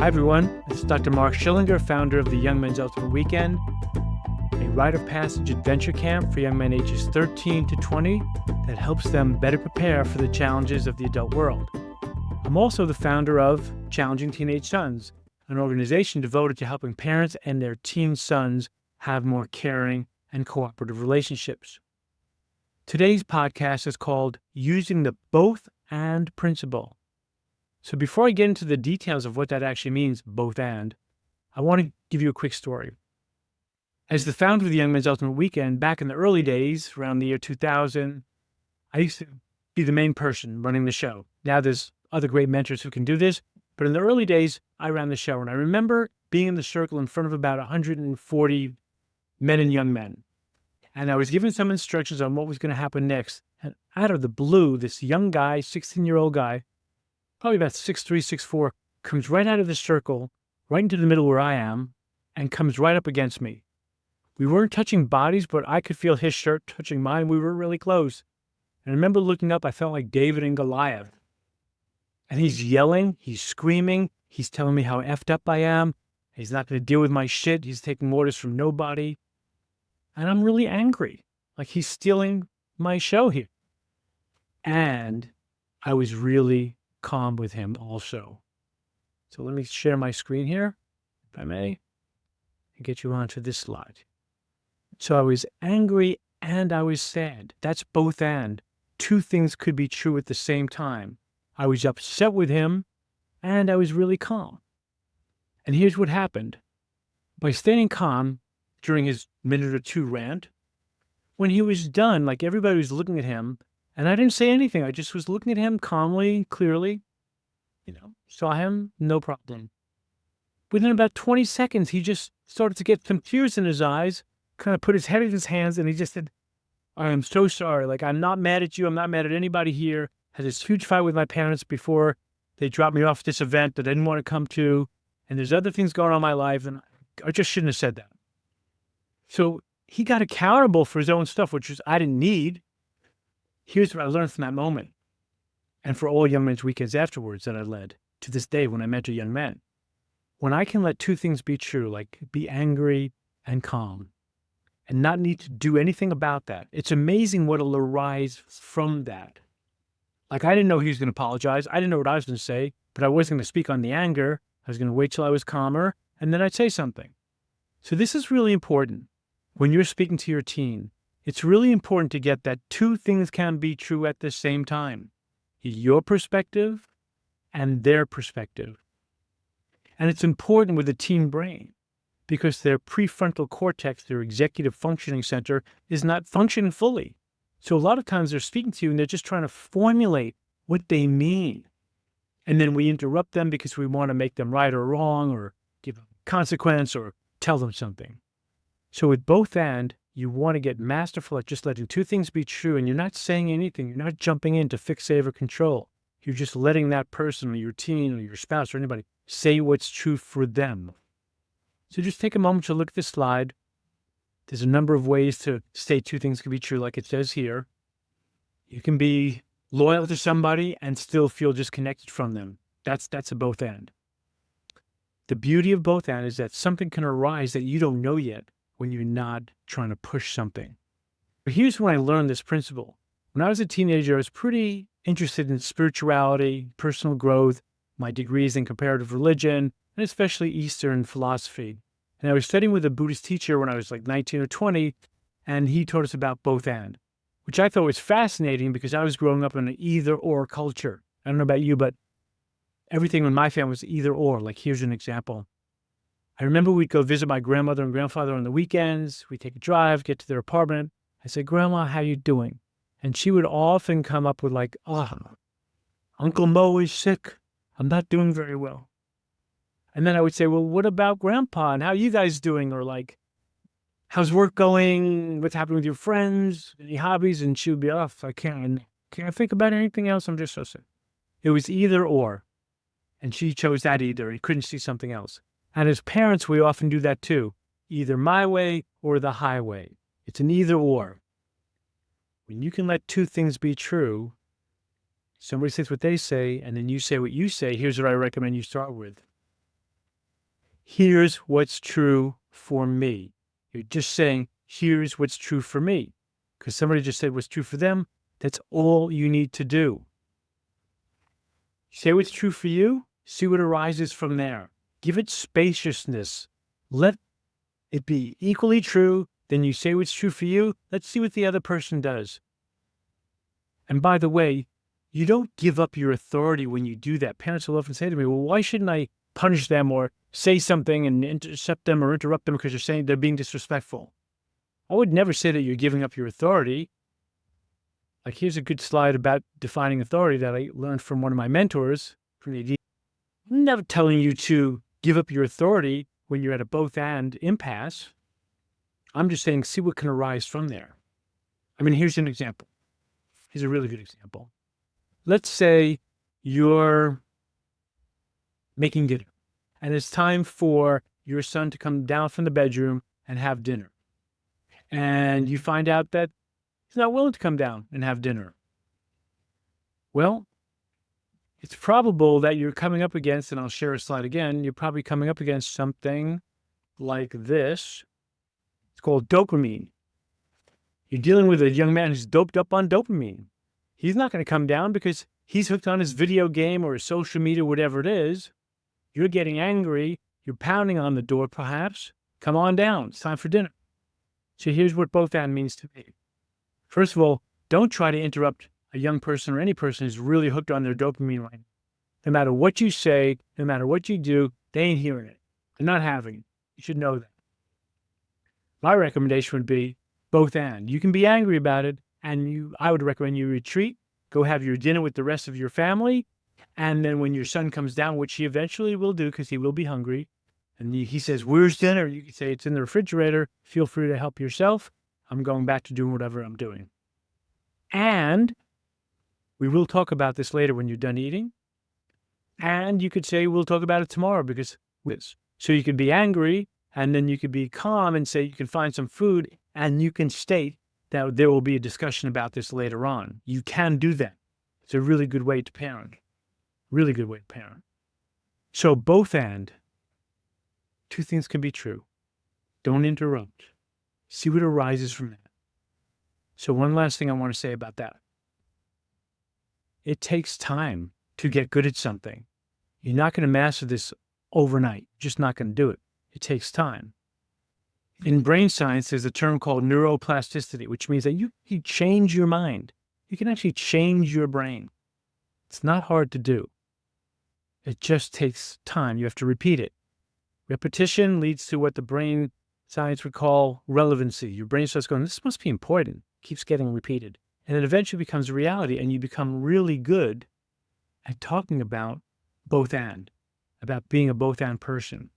Hi, everyone. This is Dr. Mark Schillinger, founder of the Young Men's Ultimate Weekend, a rite of passage adventure camp for young men ages 13 to 20 that helps them better prepare for the challenges of the adult world. I'm also the founder of Challenging Teenage Sons, an organization devoted to helping parents and their teen sons have more caring and cooperative relationships. Today's podcast is called Using the Both And Principle. So before I get into the details of what that actually means, both and, I want to give you a quick story. As the founder of the Young Men's Ultimate Weekend, back in the early days, around the year 2000, I used to be the main person running the show. Now there's other great mentors who can do this, but in the early days, I ran the show. And I remember being in the circle in front of about 140 men and young men. And I was given some instructions on what was going to happen next. And out of the blue, this young guy, 16-year-old guy, probably about 6'3", 6'4", comes right out of the circle, right into the middle where I am, and comes right up against me. We weren't touching bodies, but I could feel his shirt touching mine. We were really close. And I remember looking up, I felt like David and Goliath. And he's yelling, he's screaming, he's telling me how effed up I am. He's not going to deal with my shit. He's taking orders from nobody. And I'm really angry. Like he's stealing my show here. And I was really calm with him also. So let me share my screen here, if I may, and get you onto this slide. So I was angry and I was sad. That's both and. Two things could be true at the same time. I was upset with him and I was really calm. And here's what happened. By staying calm during his minute or two rant, when he was done, like everybody was looking at him, and I didn't say anything. I just was looking at him calmly, clearly, saw him, no problem. Within about 20 seconds, he just started to get some tears in his eyes, kind of put his head in his hands, and he just said, I am so sorry. Like, I'm not mad at you. I'm not mad at anybody here. Had this huge fight with my parents before they dropped me off at this event that I didn't want to come to. And there's other things going on in my life, and I just shouldn't have said that. So he got accountable for his own stuff, which I didn't need. Here's what I learned from that moment. And for all Young Men's Weekends afterwards that I led to this day when I mentor young men. When I can let two things be true, like be angry and calm, and not need to do anything about that, it's amazing what will arise from that. Like I didn't know he was going to apologize. I didn't know what I was going to say, but I wasn't going to speak on the anger. I was going to wait till I was calmer, and then I'd say something. So this is really important. When you're speaking to your teen, it's really important to get that two things can be true at the same time. Your perspective and their perspective. And it's important with the teen brain because their prefrontal cortex, their executive functioning center, is not functioning fully. So a lot of times they're speaking to you and they're just trying to formulate what they mean. And then we interrupt them because we want to make them right or wrong or give a consequence or tell them something. So with both and, you want to get masterful at just letting two things be true, and you're not saying anything. You're not jumping in to fix, save, or control. You're just letting that person or your teen or your spouse or anybody say what's true for them. So just take a moment to look at this slide. There's a number of ways to say two things can be true, like it says here. You can be loyal to somebody and still feel disconnected from them. That's a both and. The beauty of both and is that something can arise that you don't know yet when you're not trying to push something. But here's when I learned this principle. When I was a teenager, I was pretty interested in spirituality, personal growth, my degrees in comparative religion, and especially Eastern philosophy. And I was studying with a Buddhist teacher when I was like 19 or 20, and he taught us about both and, which I thought was fascinating because I was growing up in an either-or culture. I don't know about you, but everything in my family was either or. Like, here's an example. I remember we'd go visit my grandmother and grandfather on the weekends. We'd take a drive, get to their apartment. I said, Grandma, how you doing? And she would often come up with like, Uncle Mo is sick. I'm not doing very well. And then I would say, well, what about Grandpa? And how are you guys doing? Or like, how's work going? What's happening with your friends? Any hobbies? And she would be off. I can't think about anything else. I'm just so sick. It was either or. And she chose that either. He couldn't see something else. And as parents, we often do that too. Either my way or the highway. It's an either or. When you can let two things be true, somebody says what they say, and then you say what you say, here's what I recommend you start with. here's what's true for me. You're just saying, here's what's true for me. Because somebody just said what's true for them. That's all you need to do. Say what's true for you. See what arises from there. Give it spaciousness. Let it be equally true. Then you say what's true for you. Let's see what the other person does. And by the way, you don't give up your authority when you do that. Parents will often say to me, well, why shouldn't I punish them or say something and intercept them or interrupt them because you're saying they're being disrespectful? I would never say that you're giving up your authority. Like, here's a good slide about defining authority that I learned from one of my mentors from the AD. I'm never telling you to give up your authority when you're at a both and impasse. I'm just saying, see what can arise from there. I mean, here's an example. Here's a really good example. Let's say you're making dinner and it's time for your son to come down from the bedroom and have dinner. And you find out that he's not willing to come down and have dinner. Well, it's probable that you're coming up against, and I'll share a slide again, you're probably coming up against something like this. It's called dopamine. You're dealing with a young man who's doped up on dopamine. He's not going to come down because he's hooked on his video game or his social media, whatever it is. You're getting angry. You're pounding on the door, perhaps. Come on down. It's time for dinner. So here's what both and means to me. First of all, don't try to interrupt a young person or any person who's really hooked on their dopamine right now. No matter what you say, no matter what you do, they ain't hearing it. They're not having it. You should know that. My recommendation would be both and. You can be angry about it, and I would recommend you retreat, go have your dinner with the rest of your family, and then when your son comes down, which he eventually will do because he will be hungry, and he says, where's dinner? You can say, it's in the refrigerator. Feel free to help yourself. I'm going back to doing whatever I'm doing. And we will talk about this later when you're done eating. And you could say, we'll talk about it tomorrow because this. So you could be angry, and then you could be calm and say you can find some food, and you can state that there will be a discussion about this later on. You can do that. It's a really good way to parent. Really good way to parent. So both and, two things can be true. Don't interrupt. See what arises from that. So one last thing I want to say about that. It takes time to get good at something. You're not going to master this overnight. You're just not going to do it. It takes time. In brain science, there's a term called neuroplasticity, which means that you change your mind. You can actually change your brain. It's not hard to do. It just takes time. You have to repeat it. Repetition leads to what the brain science would call relevancy. Your brain starts going, this must be important. Keeps getting repeated. And it eventually becomes a reality, and you become really good at talking about both and, about being a both and person.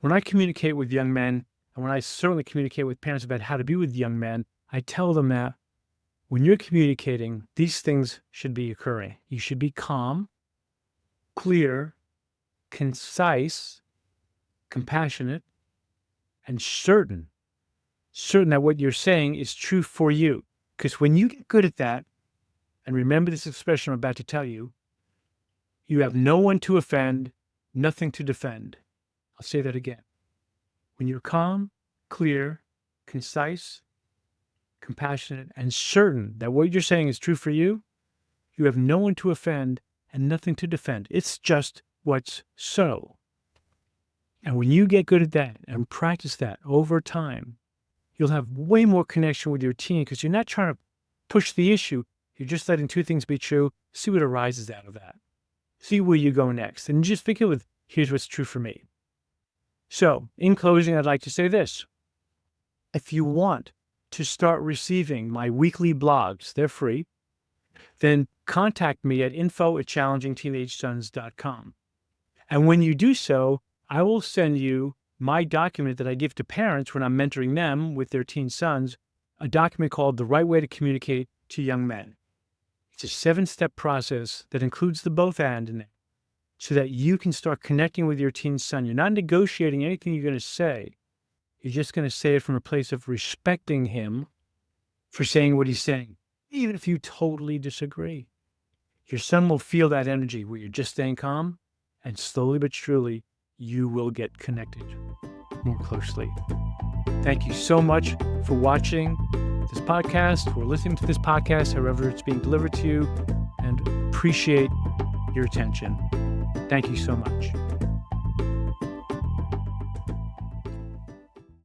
When I communicate with young men, and when I certainly communicate with parents about how to be with young men, I tell them that when you're communicating, these things should be occurring. You should be calm, clear, concise, compassionate, and certain that what you're saying is true for you. Because when you get good at that, and remember this expression I'm about to tell you, you have no one to offend, nothing to defend. I'll say that again. When you're calm, clear, concise, compassionate, and certain that what you're saying is true for you, you have no one to offend and nothing to defend. It's just what's so. And when you get good at that and practice that over time, you'll have way more connection with your teen because you're not trying to push the issue. You're just letting two things be true. See what arises out of that. See where you go next. And just begin with, here's what's true for me. So, in closing, I'd like to say this. If you want to start receiving my weekly blogs, they're free, then contact me at info@challengingteenagesons.com. And when you do so, I will send you my document that I give to parents when I'm mentoring them with their teen sons, a document called The Right Way to Communicate to Young Men. It's a 7-step process that includes the both and in it so that you can start connecting with your teen son. You're not negotiating anything you're going to say. You're just going to say it from a place of respecting him for saying what he's saying, even if you totally disagree. Your son will feel that energy where you're just staying calm, and slowly but surely, you will get connected more closely. Thank you so much for watching this podcast or listening to this podcast, however it's being delivered to you, and appreciate your attention. Thank you so much.